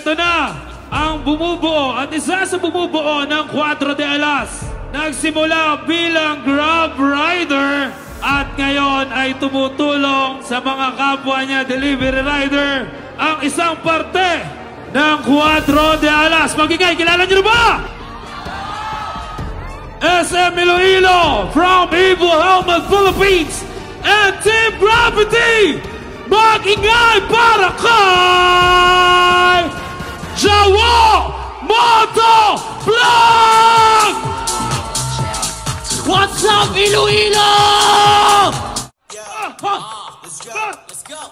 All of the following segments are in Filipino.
Eto na ang bumubuo at isa sa bumubuo ng 4 de Alas. Nagsimula bilang Grab Rider at ngayon ay tumutulong sa mga kapwa niya delivery rider. Ang isang parte ng 4 de Alas. Magigay, kilala niyo ba? SM Iloilo from Evil Helmet Philippines and Team Gravity. Mag-ingay para kay Jawo Moto Vlog! What's up, Iloilo? Let's go, let's go.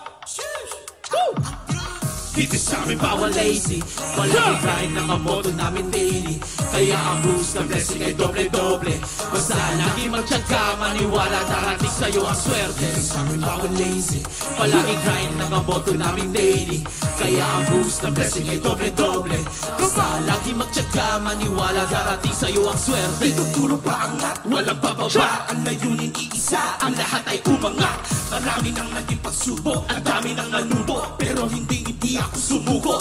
Dito sa amin bawal lazy, walang grind ng moto namin daily. Kaya ang boost ng blessing ay doble-doble. Basta lagi magtyaga, maniwala, darating sa'yo ang swerte. Dito sa amin bawal lazy, palagi grind ng moto namin daily. Kaya ang boost ng blessing ay doble-doble. Basta lagi magtyaga, maniwala, darating sa'yo ang swerte. Dito puro paangat, walang bababa. Ang layunin iisa, ang lahat ay umangat. Marami nang naging pagsubok, ang dami nang nanubo, pero hindi ako sumuko.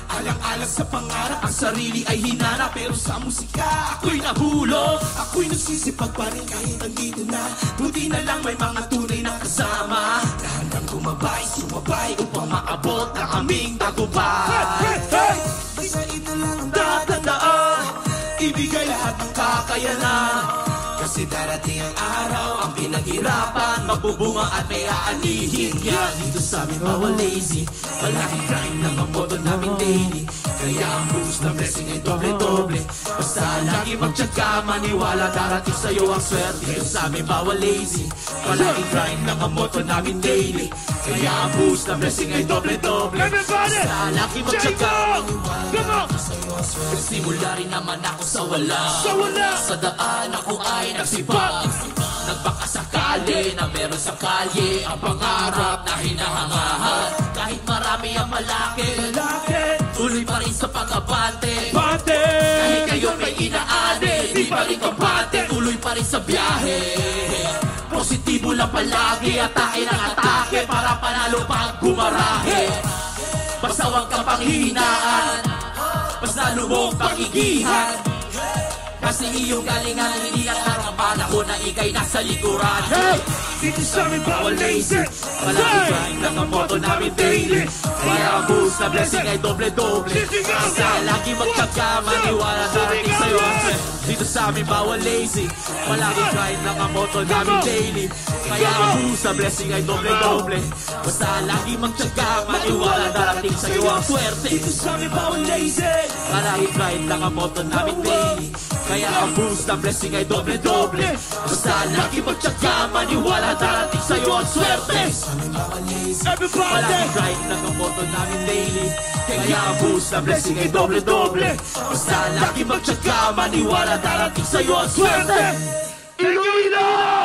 Alang-alang sa pangarap, ang sarili ay hinanap. Pero sa musika, ako'y nahulog. Ako'y nagsisipag pa rin kahit nandito na. Buti na lang may mga tunay na kasama. Dahan-dahan gumabay, sumabay upang maabot na aming tagumpay. Basta ito lang ang tatandaan, ibigay lahat ng kakayanan. Kasi darating ang araw, ang pinaghirapan magbubunga at may aanihin yan. Dito sa amin bawal lazy, palaging grind ng ang moto namin daily. Kaya ang boost na blessing ay doble-doble. Basta lagi magtyaga, maniwala, darating sa'yo ang swerte. Dito sa amin bawal lazy, palaging grind ng ang moto namin daily. Kaya ang boost na blessing ay doble-doble. Basta lagi magtyaga, maniwala, darating sa'yo ang swerte. Simula rin naman ako sa wala, sa daan ako ay nagsipag. Nagpakasakali na meron sa kalye ang pangarap na hinahangahan. Kahit marami ang malaki, tuloy pa rin sa pag-abante. Kahit kayo may inaane, di pa rin kampante. Tuloy pa rin sa biyahe. Positibo lang palagi, atake ng atake para panalo pag gumarahe. Basta huwag kang panghihinaan, basta lumong pakigihan. Kasi iyong galingan, hindi lang harapan ako na ikay nasa likuran. Hey! Dito sa amin bawal lazy, palagi grind ng ang moto namin daily. Kaya ang boost na blessing ay doble-doble. Basta lagi magtyaga, maniwala, darating sa'yo ang swerte. Dito sa amin bawal lazy, palagi grind ng ang moto namin daily. Kaya ang boost na blessing ay doble-doble. Basta lagi magtyaga, maniwala, darating sa'yo ang swerte. Dito sa amin bawal lazy, palagi grind ng ang moto namin daily. Kaya ang boost na blessing ay doble-doble. Basta lagi magtyaga, maniwala, darating sa'yo ang swerte. Palagi grind ng ang moto namin daily. Kaya ang boost na blessing ay doble-doble. Basta lagi magtyaga, maniwala, darating sa'yo ang swerte. Iloilo!